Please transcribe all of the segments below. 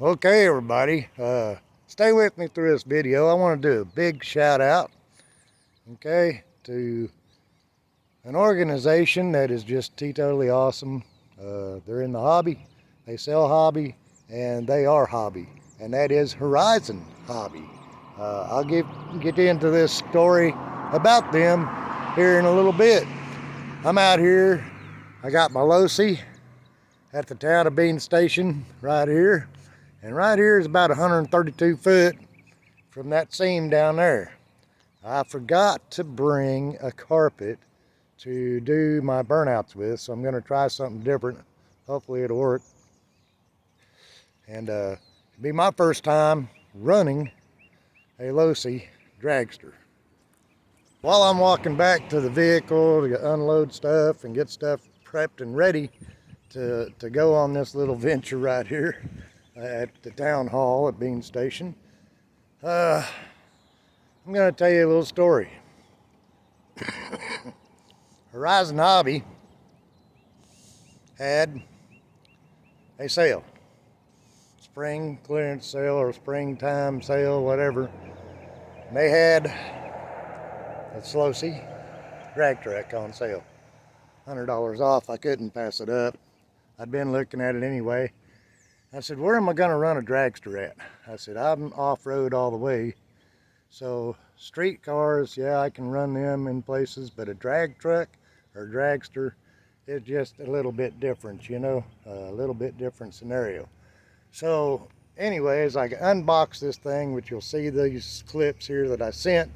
Okay, everybody, stay with me through this video. I want to do a big shout out, okay, to an organization that is just totally awesome. They're in the hobby, they sell hobby, and they are hobby, and that is Horizon Hobby. I'll get into this story about them here in a little bit. I'm out here, I got my Losi at the town of Bean Station right here. And right here is about 132 foot from that seam down there. I forgot to bring a carpet to do my burnouts with, so I'm going to try something different. Hopefully it'll work. And it'll be my first time running a Losi dragster. While I'm walking back to the vehicle to unload stuff and get stuff prepped and ready to go on this little venture right here at the town hall at Bean Station, I'm going to tell you a little story. Horizon Hobby had a sale, spring clearance sale or springtime sale, whatever. And they had a Losi drag track on sale, $100 off. I couldn't pass it up. I'd been looking at it anyway. I said, where am I going to run a dragster at? I said, I'm off-road all the way. So street cars, yeah, I can run them in places, but a drag truck or dragster is just a little bit different, you know, a little bit different scenario. So anyways, I unboxed this thing, which you'll see these clips here that I sent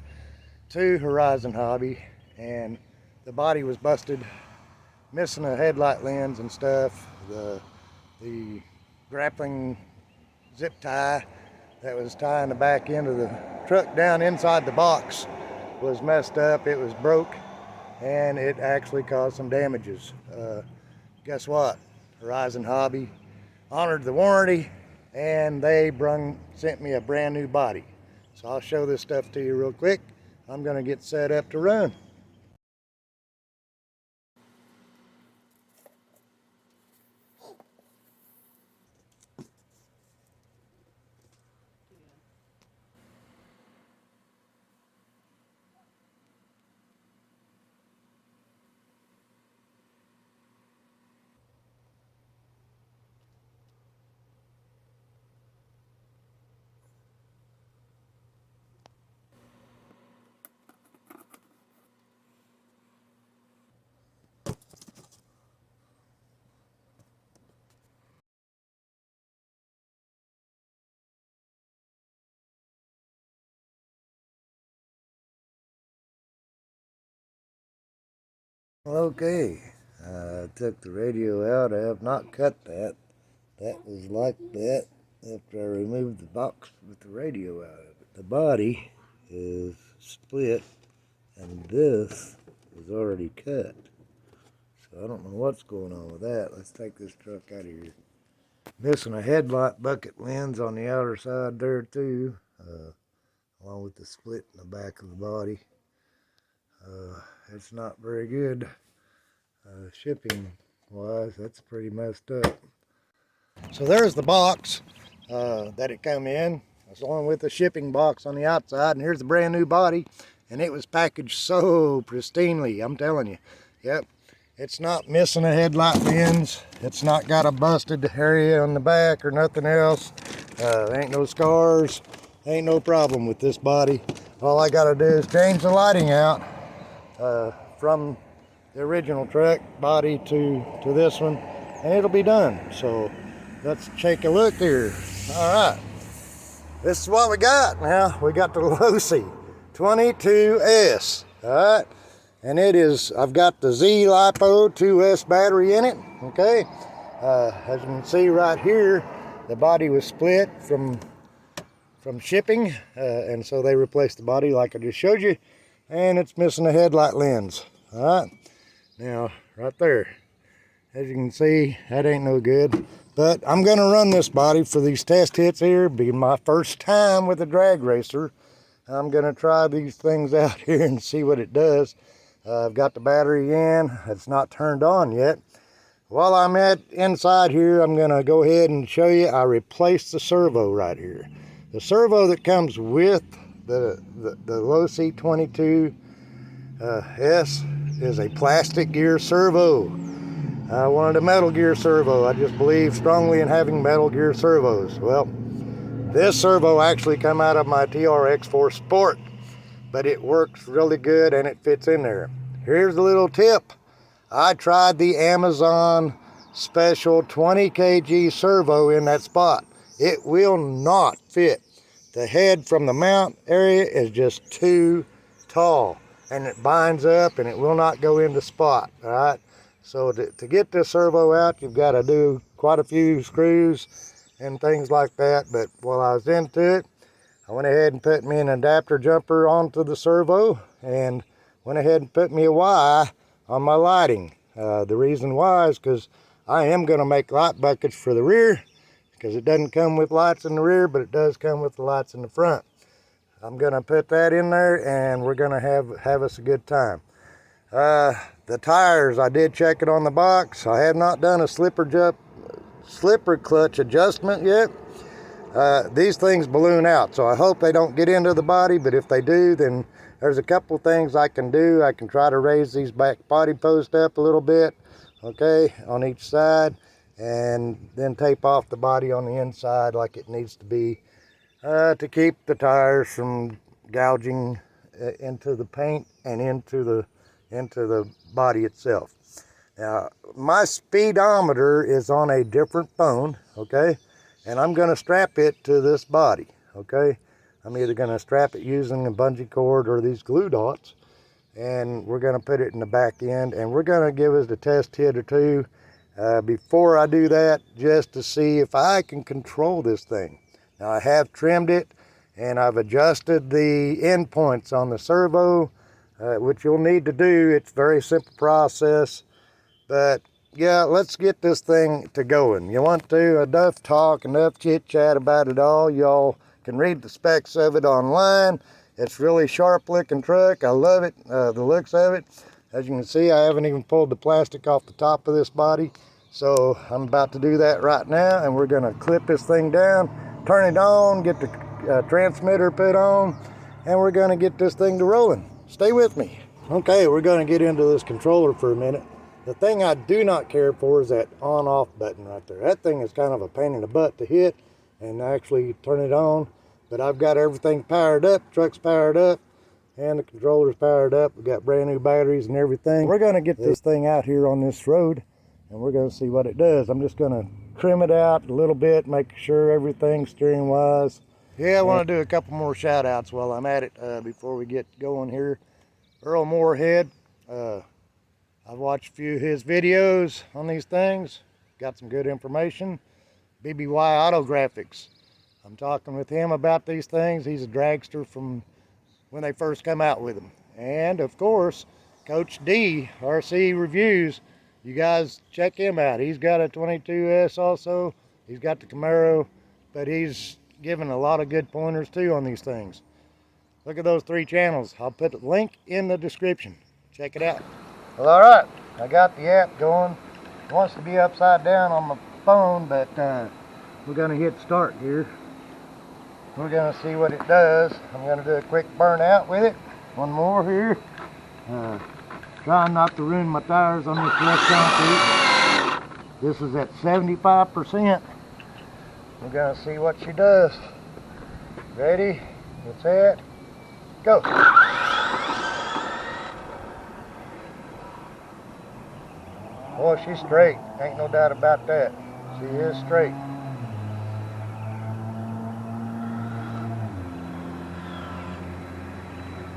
to Horizon Hobby, and the body was busted, missing a headlight lens and stuff. The grappling zip tie that was tying the back end of the truck down inside the box was messed up. It was broke, and it actually caused some damages. Guess what? Horizon Hobby honored the warranty, and they sent me a brand new body. So I'll show this stuff to you real quick. I'm going to get set up to run. Okay, I took the radio out. I have not cut that. That was like that after I removed the box with the radio out of it. The body is split, and this is already cut. So I don't know what's going on with that. Let's take this truck out of here. Missing a headlight bucket lens on the outer side there too, along with the split in the back of the body. It's not very good shipping wise. That's pretty messed up. So there's the box that it come in, along with the shipping box on the outside, and here's the brand new body, and it was packaged so pristinely, I'm telling you. Yep, it's not missing a headlight lens, it's not got a busted area on the back or nothing else. There ain't no scars, ain't no problem with this body. All I gotta do is change the lighting out from the original truck body to this one, and it'll be done. So let's take a look here. All right, this is what we got now. We got the Losi 22S. All right, and it is, I've got the Z LiPo 2S battery in it. Okay, as you can see right here, the body was split from shipping, and so they replaced the body like I just showed you, and it's missing a headlight lens. All right, now right there, as you can see, that ain't no good. But I'm going to run this body for these test hits here, being my first time with a drag racer. I'm going to try these things out here and see what it does. I've got the battery in. It's not turned on yet. While I'm inside here, I'm going to go ahead and show you I replaced the servo right here. The servo that comes with the Losi 22 S is a plastic gear servo. I wanted a metal gear servo. I just believe strongly in having metal gear servos. Well, this servo actually come out of my TRX4 Sport, but it works really good and it fits in there. Here's a little tip. I tried the Amazon special 20 kg servo in that spot. It will not fit. The head from the mount area is just too tall and it binds up and it will not go in the spot. All right. So to get this servo out, you've got to do quite a few screws and things like that. But while I was into it, I went ahead and put me an adapter jumper onto the servo and went ahead and put me a Y on my lighting. The reason why is because I am going to make light buckets for the rear, because it doesn't come with lights in the rear, but it does come with the lights in the front. I'm going to put that in there and we're going to have us a good time. The tires, I did check it on the box. I have not done a slipper clutch adjustment yet. These things balloon out, so I hope they don't get into the body, but if they do, then there's a couple things I can do. I can try to raise these back body posts up a little bit, okay, on each side, and then tape off the body on the inside like it needs to be to keep the tires from gouging into the paint and into the body itself. Now, my speedometer is on a different phone, okay? And I'm going to strap it to this body, okay? I'm either going to strap it using a bungee cord or these glue dots, and we're going to put it in the back end, and we're going to give it a test hit or two before I do that, just to see if I can control this thing. Now, I have trimmed it, and I've adjusted the end points on the servo, which you'll need to do. It's a very simple process, but yeah, let's get this thing to going. You want to, enough talk, enough chit chat about it all. Y'all can read the specs of it online. It's really sharp looking truck. I love it, the looks of it. As you can see, I haven't even pulled the plastic off the top of this body. So I'm about to do that right now, and we're gonna clip this thing down, turn it on, get the transmitter put on, and we're gonna get this thing to rolling. Stay with me. Okay, we're gonna get into this controller for a minute. The thing I do not care for is that on-off button right there. That thing is kind of a pain in the butt to hit and actually turn it on. But I've got everything powered up, truck's powered up, and the controller's powered up. We've got brand new batteries and everything. We're gonna get this thing out here on this road and we're gonna see what it does. I'm just gonna trim it out a little bit, make sure everything's steering wise. Yeah, I wanna do a couple more shout outs while I'm at it before we get going here. Earl Moorhead, I've watched a few of his videos on these things, got some good information. BBY Auto Graphics, I'm talking with him about these things. He's a dragster from when they first come out with them. And of course, Coach D, RC Reviews, you guys check him out. He's got a 22S also, he's got the Camaro, but he's given a lot of good pointers too on these things. Look at those 3 channels. I'll put a link in the description. Check it out. Well, all right, I got the app going. It wants to be upside down on my phone, but we're gonna hit start here. We're gonna see what it does. I'm gonna do a quick burnout with it. One more here. Trying not to ruin my tires on this rough concrete. This is at 75%. We're gonna see what she does. Ready, get set, go. Boy, she's straight. Ain't no doubt about that. She is straight.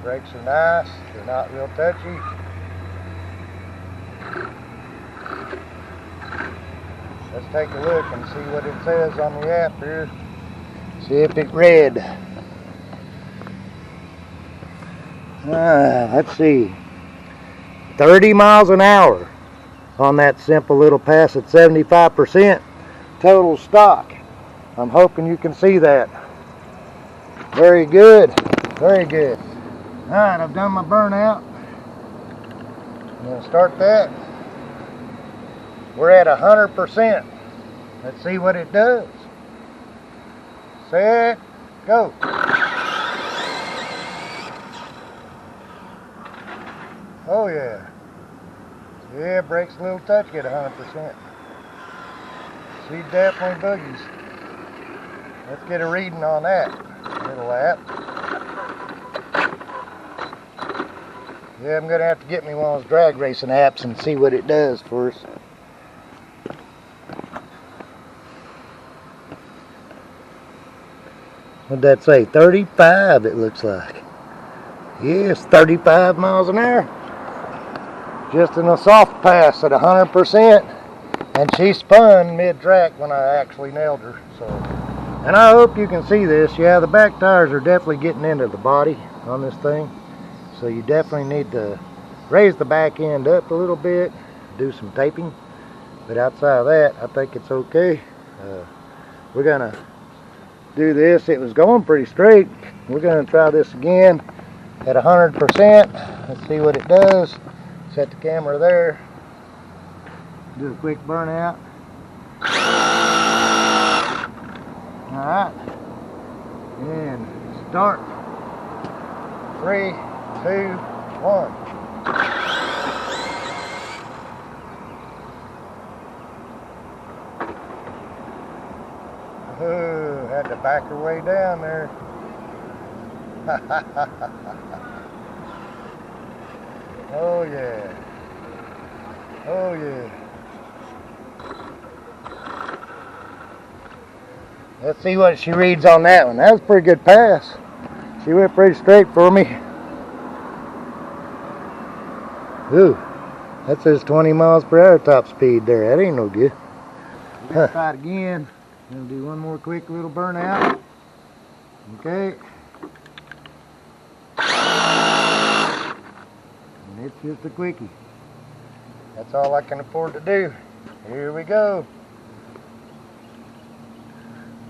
Brakes are nice. They're not real touchy. Let's take a look and see what it says on the app here. See if it read. Let's see. 30 miles an hour. On that simple little pass at 75% total stock. I'm hoping you can see that. Very good, very good. All right, I've done my burnout. I'm gonna start that. We're at 100%. Let's see what it does. Set, go. Oh yeah. Yeah, brakes a little touchy at 100%. She definitely boogies. Let's get a reading on that little app. Yeah, I'm gonna have to get me one of those drag racing apps and see what it does first. What'd that say? 35 it looks like. Yes, 35 miles an hour. Just in a soft pass at 100%. And she spun mid-track when I actually nailed her. So, and I hope you can see this. Yeah, the back tires are definitely getting into the body on this thing. So you definitely need to raise the back end up a little bit, do some taping. But outside of that, I think it's okay. We're gonna do this. It was going pretty straight. We're gonna try this again at 100%. Let's see what it does. Set the camera there. Do a quick burnout. Alright. And start. 3, 2, 1. Oh, had to back her way down there. Oh yeah. Oh yeah. Let's see what she reads on that one. That was a pretty good pass. She went pretty straight for me. Ooh, that says 20 miles per hour top speed there. That ain't no good. Let's try it again. Gonna do one more quick little burnout. Okay. And it's just a quickie. That's all I can afford to do. Here we go.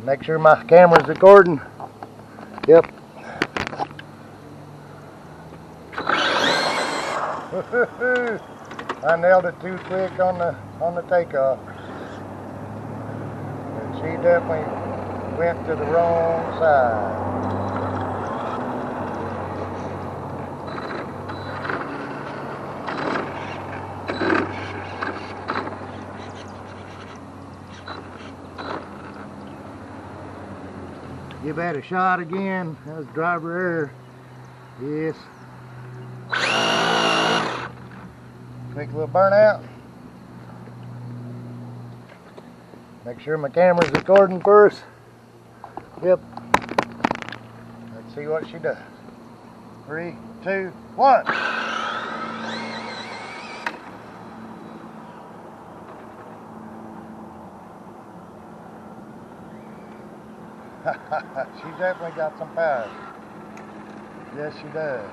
Make sure my camera's recording. Yep. I nailed it too quick on the takeoff. And she definitely went to the wrong side. Give that a shot again. That was driver error. Yes. Quick little burnout. Make sure my camera's recording first. Yep. Let's see what she does. 3, 2, 1. She definitely got some power. Yes, she does.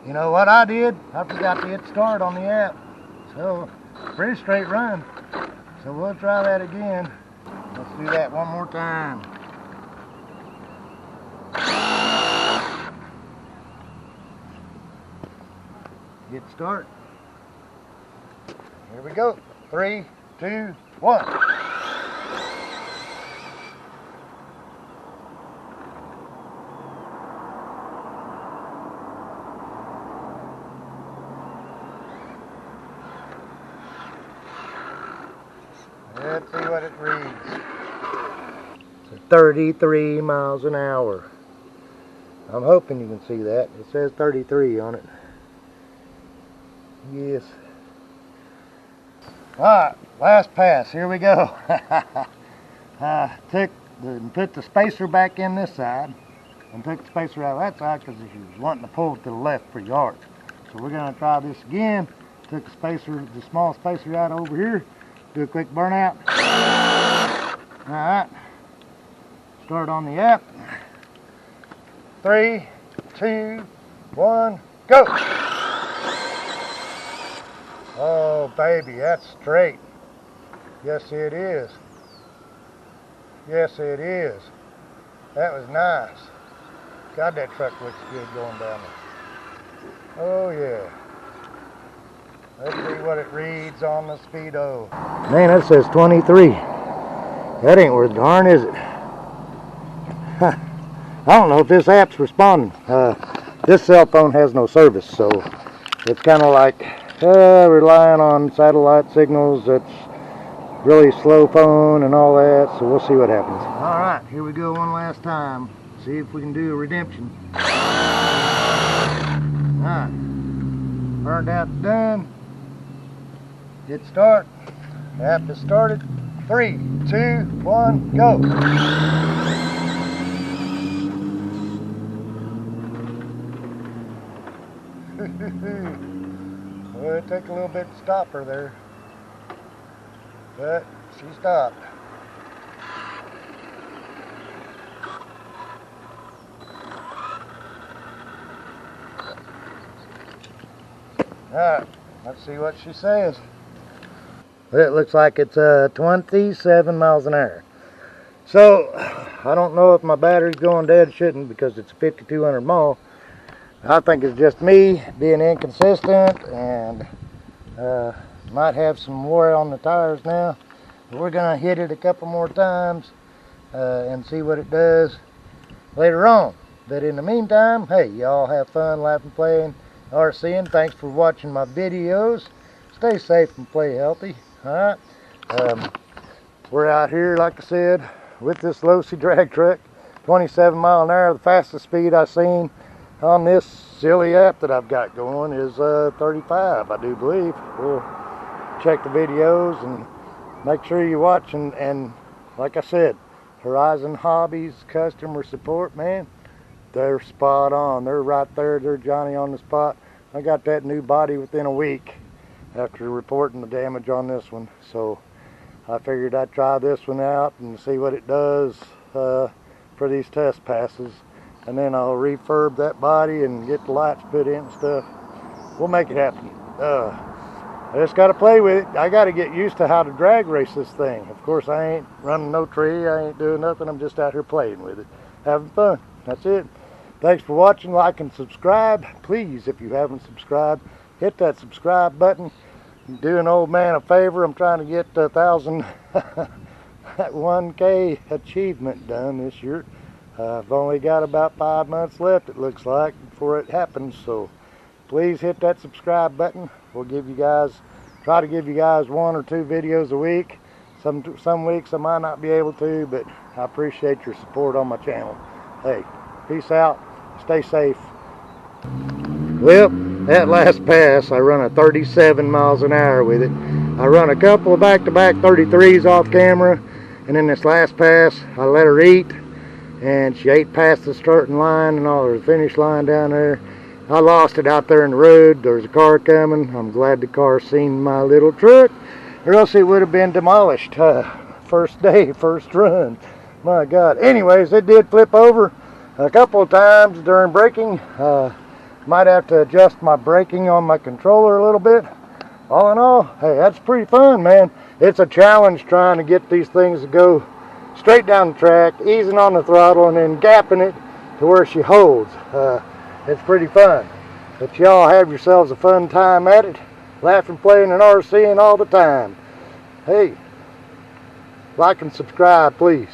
You know what I did? I forgot to hit start on the app. So, pretty straight run. So we'll try that again. Let's do that one more time. Hit start. Here we go. 3, 2, 1. Let's see what it reads. It's 33 miles an hour. I'm hoping you can see that. It says 33 on it. Yes. Alright, last pass. Here we go. Put the spacer back in this side and took the spacer out of that side because she was wanting to pull it to the left pretty hard. So we're going to try this again. Took the small spacer out over here. Do a quick burnout. Alright. Start on the app. 3, 2, 1, go! Oh baby, that's straight. Yes it is. Yes it is. That was nice. God, that truck looks good going down there. Oh yeah. Let's see what it reads on the speedo. Man, that says 23. That ain't worth a darn, is it? I don't know if this app's responding. This cell phone has no service, so it's kind of like relying on satellite signals. That's really slow phone and all that, so we'll see what happens. All right, here we go one last time. See if we can do a redemption. All right, burned out done. Hit start. The app is started. 3, 2, 1, go. Well, it took a little bit to stop her there, but she stopped. Alright, let's see what she says. It looks like it's 27 miles an hour. So, I don't know if my battery's going dead. It shouldn't, because it's 5200 mAh. I think it's just me being inconsistent and might have some wear on the tires now. But we're going to hit it a couple more times and see what it does later on. But in the meantime, hey, y'all have fun laughing, playing, RCing. Thanks for watching my videos. Stay safe and play healthy. Alright, we're out here, like I said, with this Losi drag truck, 27 mile an hour. The fastest speed I've seen on this silly app that I've got going is 35, I do believe. We'll check the videos and make sure you watch, and like I said, Horizon Hobbies customer support, man, they're spot on. They're right there. They're Johnny on the spot. I got that new body within a week after reporting the damage on this one, so I figured I'd try this one out and see what it does for these test passes, and then I'll refurb that body and get the lights put in and stuff. We'll make it happen. I just got to play with it. I got to get used to how to drag race this thing. Of course, I ain't running no tree. I ain't doing nothing. I'm just out here playing with it, having fun. That's it. Thanks for watching. Like and subscribe. Please, if you haven't subscribed, hit that subscribe button. Do an old man a favor. I'm trying to get 1,000 1K achievement done this year. I've only got about 5 months left, it looks like, before it happens. So please hit that subscribe button. We'll give you guys, try to give you guys 1 or 2 videos a week. Some weeks I might not be able to, but I appreciate your support on my channel. Hey, peace out. Stay safe. Well, that last pass, I run a 37 miles an hour with it. I run a couple of back-to-back 33s off camera, and then this last pass, I let her eat, and she ate past the starting line and all the finish line down there. I lost it out there in the road. There's a car coming. I'm glad the car seen my little truck, or else it would have been demolished. First day, first run. My God. Anyways, it did flip over a couple of times during braking. Might have to adjust my braking on my controller a little bit. All in all, hey, that's pretty fun, man. It's a challenge trying to get these things to go straight down the track, easing on the throttle, and then gapping it to where she holds. It's pretty fun. But y'all have yourselves a fun time at it, laughing, playing, and RCing all the time. Hey, like and subscribe, please.